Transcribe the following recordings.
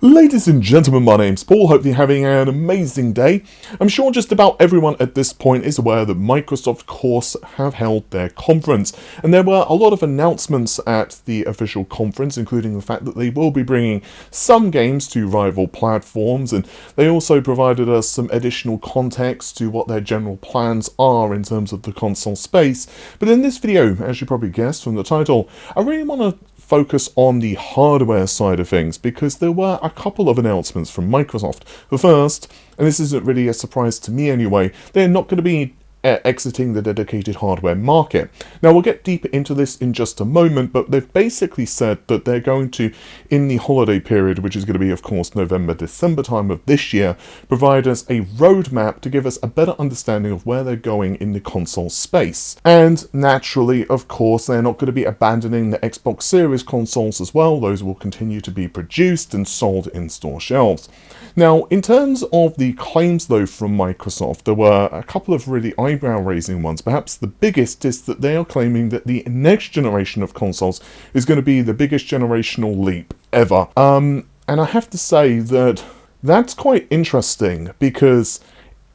Ladies and gentlemen, my name's Paul. Hope you're having an amazing day. I'm sure just about everyone at this point is aware that Microsoft, of course, have held their conference, and there were a lot of announcements at the official conference, including the fact that they will be bringing some games to rival platforms, and they also provided us some additional context to what their general plans are in terms of the console space. But in this video, as you probably guessed from the title, I really want to focus on the hardware side of things because there were a couple of announcements from Microsoft. The first, and this isn't really a surprise to me anyway, they're not going to be exiting the dedicated hardware market. Now we'll get deeper into this in just a moment, but they've basically said that they're going to, in the holiday period, which is going to be of course November, December time of this year, provide us a roadmap to give us a better understanding of where they're going in the console space. And naturally, of course, they're not going to be abandoning the Xbox Series consoles as well. Those will continue to be produced and sold in store shelves. Now, in terms of the claims though from Microsoft, there were a couple of really eyebrow-raising ones. Perhaps the biggest is that they are claiming that the next generation of consoles is going to be the biggest generational leap ever. And I have to say that that's quite interesting because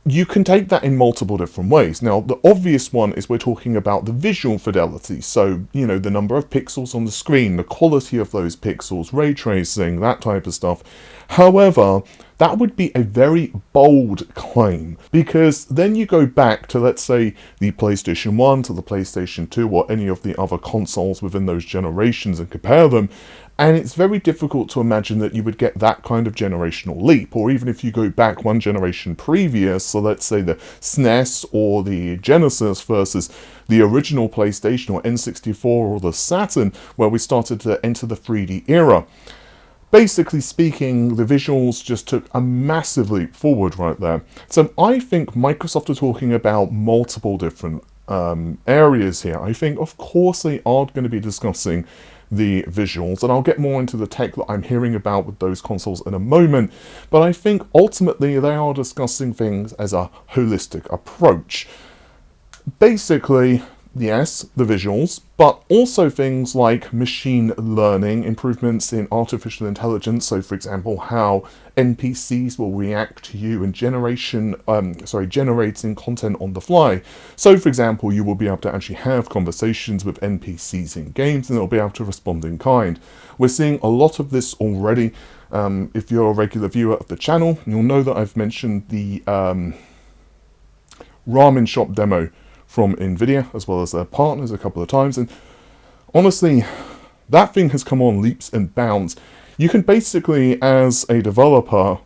you can take that in multiple different ways. Now, the obvious one is we're talking about the visual fidelity. So, you know, the number of pixels on the screen, the quality of those pixels, ray tracing, that type of stuff. However, that would be a very bold claim because then you go back to, let's say, the PlayStation 1 to the PlayStation 2 or any of the other consoles within those generations and compare them. And it's very difficult to imagine that you would get that kind of generational leap, or even if you go back one generation previous, so let's say the SNES or the Genesis versus the original PlayStation or N64 or the Saturn, where we started to enter the 3D era. Basically speaking, the visuals just took a massive leap forward right there. So I think Microsoft are talking about multiple different areas here. I think, of course, they are going to be discussing the visuals, and I'll get more into the tech that I'm hearing about with those consoles in a moment, but I think ultimately they are discussing things as a holistic approach. Basically, yes, the visuals, but also things like machine learning, improvements in artificial intelligence, so for example how NPCs will react to you and generating content on the fly. So for example, you will be able to actually have conversations with NPCs in games and they'll be able to respond in kind. We're seeing a lot of this already. If you're a regular viewer of the channel, you'll know that I've mentioned the ramen shop demo from Nvidia as well as their partners a couple of times, and honestly that thing has come on leaps and bounds. You can basically, as a developer,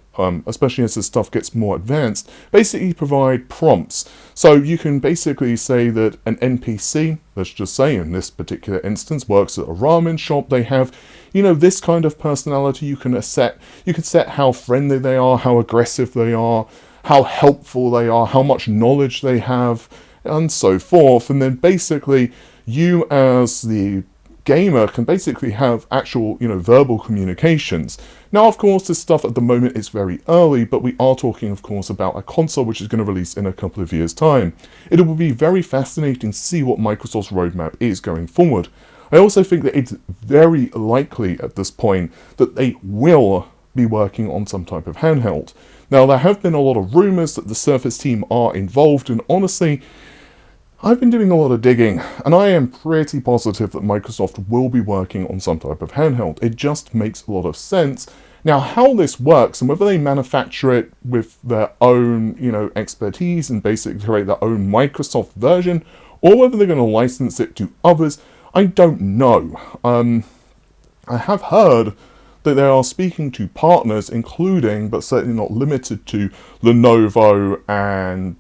especially as this stuff gets more advanced, basically provide prompts. So you can basically say that an NPC, let's just say in this particular instance, works at a ramen shop. They have, you know, this kind of personality. You can set how friendly they are, how aggressive they are, how helpful they are, how much knowledge they have, and so forth. And then basically you as the gamer can basically have actual, you know, verbal communications. Now, of course, this stuff at the moment is very early, but we are talking, of course, about a console which is going to release in a couple of years' time. It will be very fascinating to see what Microsoft's roadmap is going forward. I also think that it's very likely at this point that they will be working on some type of handheld. Now, there have been a lot of rumors that the Surface team are involved, and honestly, I've been doing a lot of digging, and I am pretty positive that Microsoft will be working on some type of handheld. It just makes a lot of sense. Now, how this works and whether they manufacture it with their own, you know, expertise and basically create their own Microsoft version, or whether they're going to license it to others, I don't know. I have heard that they are speaking to partners, including, but certainly not limited to, Lenovo and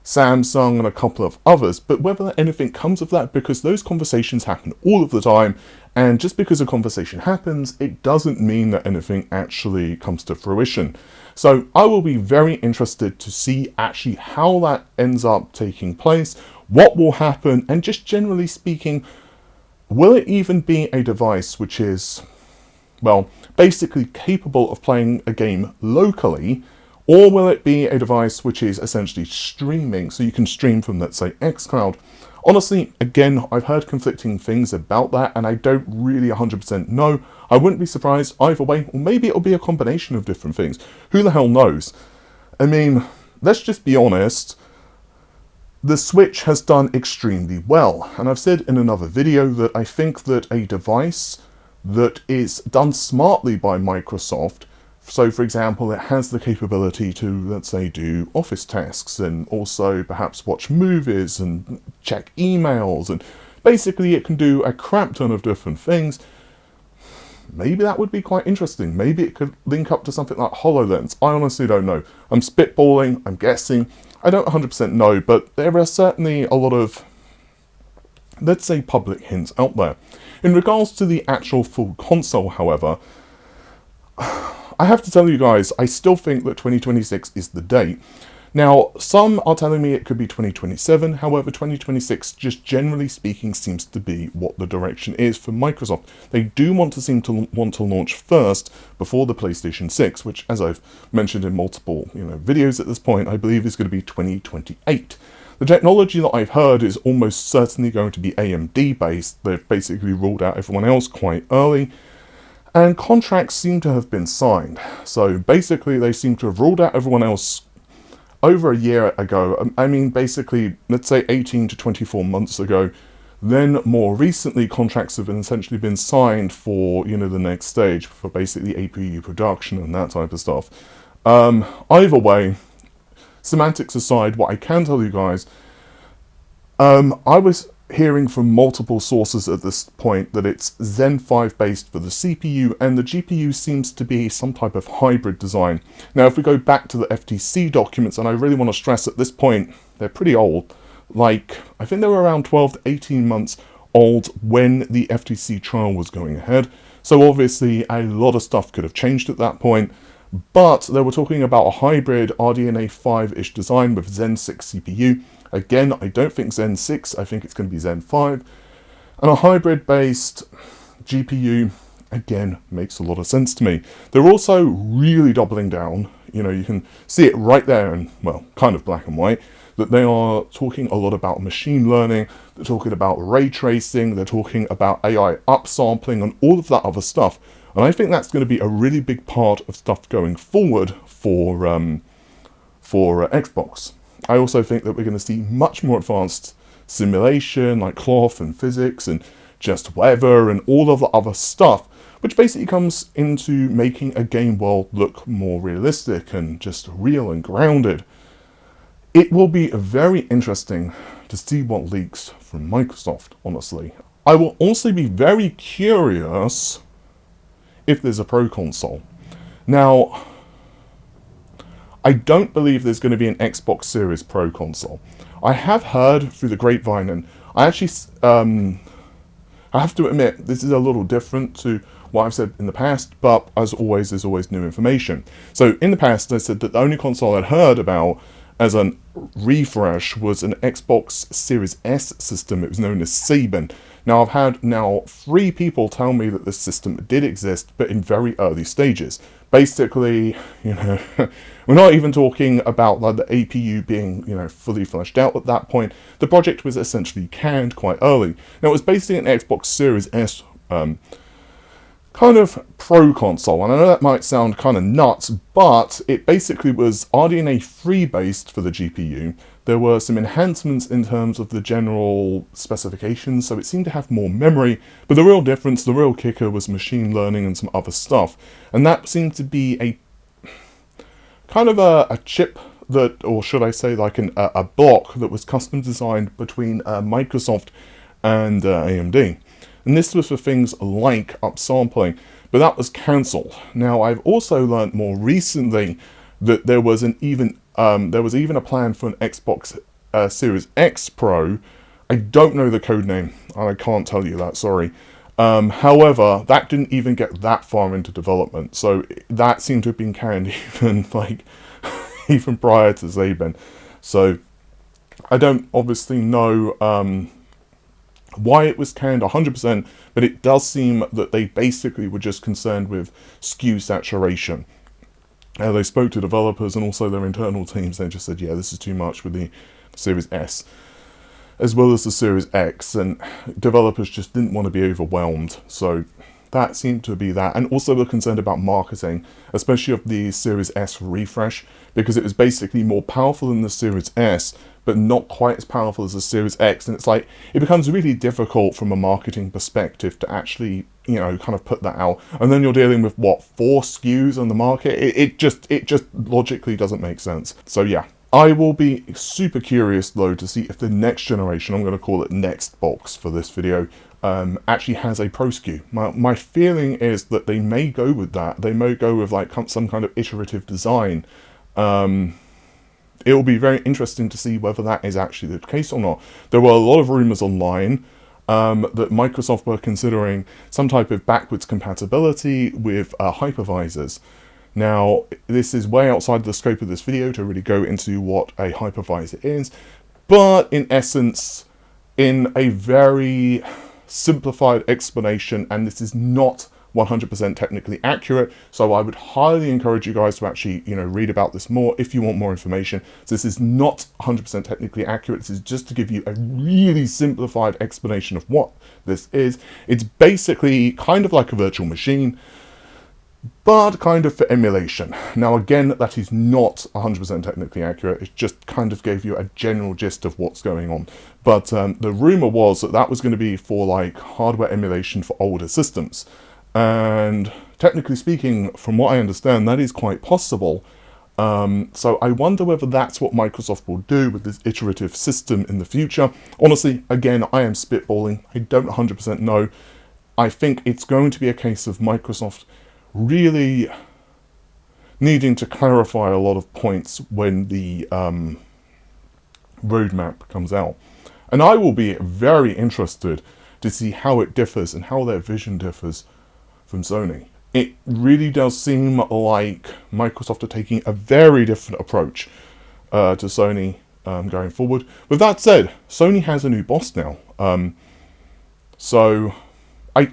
Samsung and a couple of others, but whether anything comes of that, because those conversations happen all of the time, and just because a conversation happens, it doesn't mean that anything actually comes to fruition. So I will be very interested to see actually how that ends up taking place, what will happen, and just generally speaking, will it even be a device which is, well, basically capable of playing a game locally, or will it be a device which is essentially streaming, so you can stream from, let's say, xCloud? Honestly, again, I've heard conflicting things about that, and I don't really 100% know. I wouldn't be surprised either way, or maybe it'll be a combination of different things. Who the hell knows? I mean, let's just be honest. The Switch has done extremely well, and I've said in another video that I think that a device that is done smartly by Microsoft, so for example it has the capability to, let's say, do office tasks and also perhaps watch movies and check emails, and basically it can do a crap ton of different things. Maybe that would be quite interesting. Maybe it could link up to something like HoloLens. I honestly don't know. I'm spitballing, I'm guessing. I don't 100% know, but there are certainly a lot of, let's say, public hints out there. In regards to the actual full console, however, I have to tell you guys, I still think that 2026 is the date. Now, some are telling me it could be 2027, however 2026, just generally speaking, seems to be what the direction is for Microsoft. They do want to launch first before the PlayStation 6, which, as I've mentioned in multiple videos at this point, I believe is going to be 2028. The technology that I've heard is almost certainly going to be AMD based. They've basically ruled out everyone else quite early, and contracts seem to have been signed. So basically they seem to have ruled out everyone else over a year ago. I mean, basically, let's say 18 to 24 months ago. Then more recently, contracts have essentially been signed for, the next stage, for basically APU production and that type of stuff. Either way, semantics aside, what I can tell you guys, I was hearing from multiple sources at this point that it's Zen 5 based for the CPU, and the GPU seems to be some type of hybrid design. Now, if we go back to the FTC documents, and I really want to stress at this point, they're pretty old. Like, I think they were around 12 to 18 months old when the FTC trial was going ahead. So obviously, a lot of stuff could have changed at that point. But they were talking about a hybrid RDNA 5-ish design with Zen 6 CPU. Again, I don't think Zen 6, I think it's going to be Zen 5. And a hybrid-based GPU, again, makes a lot of sense to me. They're also really doubling down. You can see it right there in, well, kind of black and white, that they are talking a lot about machine learning, they're talking about ray tracing, they're talking about AI upsampling and all of that other stuff. And I think that's going to be a really big part of stuff going forward for Xbox. I also think that we're going to see much more advanced simulation, like cloth and physics and just weather and all of the other stuff, which basically comes into making a game world look more realistic and just real and grounded. It will be very interesting to see what leaks from Microsoft, honestly. I will also be very curious if there's a Pro console. Now, I don't believe there's going to be an Xbox Series Pro console. I have heard through the grapevine, and I actually, I have to admit, this is a little different to what I've said in the past, but as always, there's always new information. So in the past, I said that the only console I'd heard about as a refresh was an Xbox Series S system. It was known as Saban. Now, I've had 3 people tell me that this system did exist, but in very early stages. Basically, we're not even talking about like the APU being, fully fleshed out at that point. The project was essentially canned quite early. Now, it was basically an Xbox Series S kind of pro console, and I know that might sound kind of nuts, but it basically was RDNA 3 based for the GPU. There were some enhancements in terms of the general specifications, so it seemed to have more memory, but the real difference, the real kicker, was machine learning and some other stuff. And that seemed to be a kind of a chip that, or should I say like a block that was custom designed between Microsoft and AMD. And this was for things like upsampling, but that was cancelled. Now, I've also learned more recently that there was even a plan for an Xbox Series X Pro. I don't know the code name, and I can't tell you that, sorry. However, that didn't even get that far into development, so that seemed to have been canned even prior to Saban. So I don't obviously know why it was canned 100%, but it does seem that they basically were just concerned with SKU saturation. They spoke to developers and also their internal teams. They just said, yeah, this is too much with the Series S. as well as the Series X, and developers just didn't want to be overwhelmed. So that seemed to be that. And also we're concerned about marketing, especially of the Series S refresh, because it was basically more powerful than the Series S, but not quite as powerful as the Series X. And it's like, it becomes really difficult from a marketing perspective to actually, you know, kind of put that out. And then you're dealing with, what, 4 SKUs on the market? It just logically doesn't make sense. So yeah. I will be super curious though to see if the next generation, I'm going to call it next box for this video, actually has a Pro SKU. My feeling is that they may go with that. They may go with like some kind of iterative design. It will be very interesting to see whether that is actually the case or not. There were a lot of rumors online that Microsoft were considering some type of backwards compatibility with hypervisors. Now, this is way outside the scope of this video to really go into what a hypervisor is, but in essence, in a very simplified explanation, and this is not 100% technically accurate, so I would highly encourage you guys to actually, you know, read about this more if you want more information. So this is not 100% technically accurate. This is just to give you a really simplified explanation of what this is. It's basically kind of like a virtual machine, but kind of for emulation. Now again, that is not 100% technically accurate. It just kind of gave you a general gist of what's going on. But the rumor was that that was going to be for like hardware emulation for older systems. And technically speaking, from what I understand, that is quite possible. So I wonder whether that's what Microsoft will do with this iterative system in the future. Honestly, again, I am spitballing. I don't 100% know. I think it's going to be a case of Microsoft really needing to clarify a lot of points when the roadmap comes out. And I will be very interested to see how it differs and how their vision differs from Sony. It really does seem like Microsoft are taking a very different approach to Sony going forward. With that said, Sony has a new boss now. So I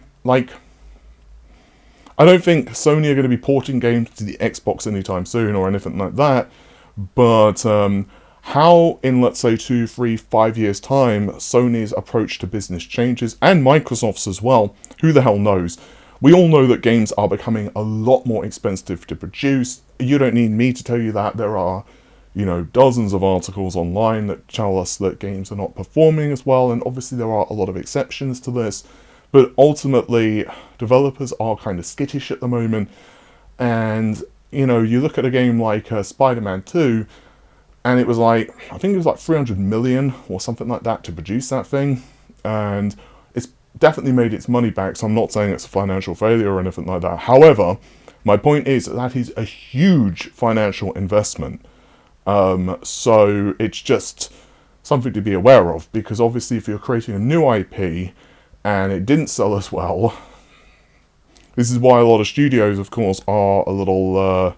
don't think Sony are going to be porting games to the Xbox anytime soon or anything like that, but how in, let's say, 2, 3, 5 years time, Sony's approach to business changes, and Microsoft's as well, who the hell knows. We all know that games are becoming a lot more expensive to produce. You don't need me to tell you that. There are, you know, dozens of articles online that tell us that games are not performing as well, and obviously there are a lot of exceptions to this. But ultimately, developers are kind of skittish at the moment. And, you know, you look at a game like Spider-Man 2, and it was like, I think it was like 300 million or something like that to produce that thing. And it's definitely made its money back, so I'm not saying it's a financial failure or anything like that. However, my point is that is a huge financial investment. So it's just something to be aware of, because obviously if you're creating a new IP, and it didn't sell as well. This is why a lot of studios, of course, are a little,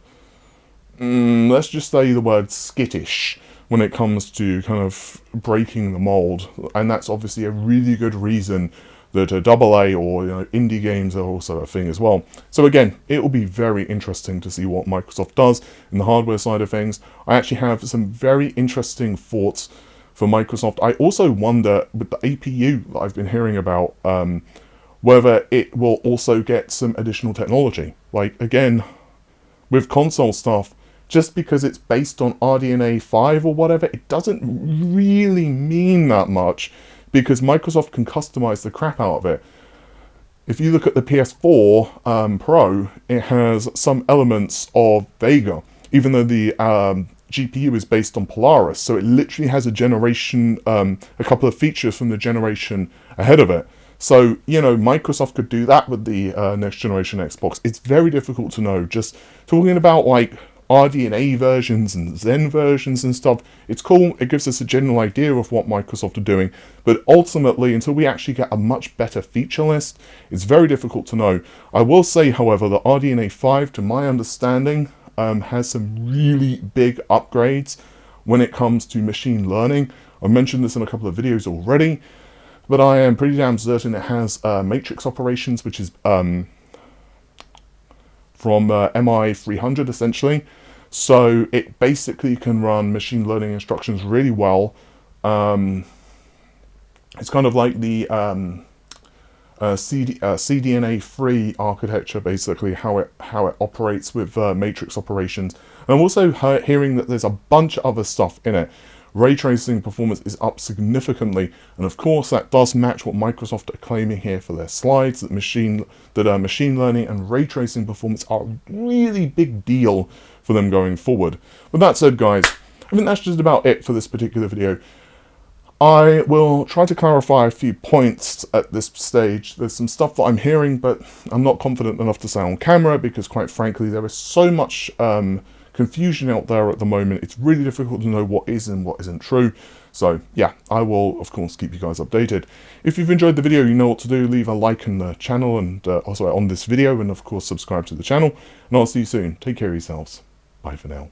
let's just say the word skittish when it comes to kind of breaking the mold. And that's obviously a really good reason that AA or, you know, indie games are also a thing as well. So again, it will be very interesting to see what Microsoft does in the hardware side of things. I actually have some very interesting thoughts for Microsoft. I also wonder, with the APU that I've been hearing about, whether it will also get some additional technology. Like, again, with console stuff, just because it's based on RDNA 5 or whatever, it doesn't really mean that much, because Microsoft can customize the crap out of it. If you look at the PS4 Pro, it has some elements of Vega, even though the GPU is based on Polaris, so it literally has a generation, a couple of features from the generation ahead of it. So, you know, Microsoft could do that with the next generation Xbox. It's very difficult to know. Just talking about like RDNA versions and Zen versions and stuff, it's cool. It gives us a general idea of what Microsoft are doing, but ultimately, until we actually get a much better feature list, it's very difficult to know. I will say, however, that RDNA 5, to my understanding, has some really big upgrades when it comes to machine learning. I've mentioned this in a couple of videos already, but I am pretty damn certain it has matrix operations, which is from MI 300 essentially. So it basically can run machine learning instructions really well. It's kind of like the CDNA-free architecture, basically how it operates with matrix operations. And I'm also hearing that there's a bunch of other stuff in it. Ray tracing performance is up significantly, and of course that does match what Microsoft are claiming here for their slides, that machine learning and ray tracing performance are a really big deal for them going forward. With that said, guys, I think that's just about it for this particular video. I will try to clarify a few points at this stage. There's some stuff that I'm hearing, but I'm not confident enough to say on camera because, quite frankly, there is so much confusion out there at the moment. It's really difficult to know what is and what isn't true. So yeah, I will of course keep you guys updated. If you've enjoyed the video, you know what to do. Leave a like on the channel and also on this video, and of course subscribe to the channel. And I'll see you soon. Take care of yourselves. Bye for now.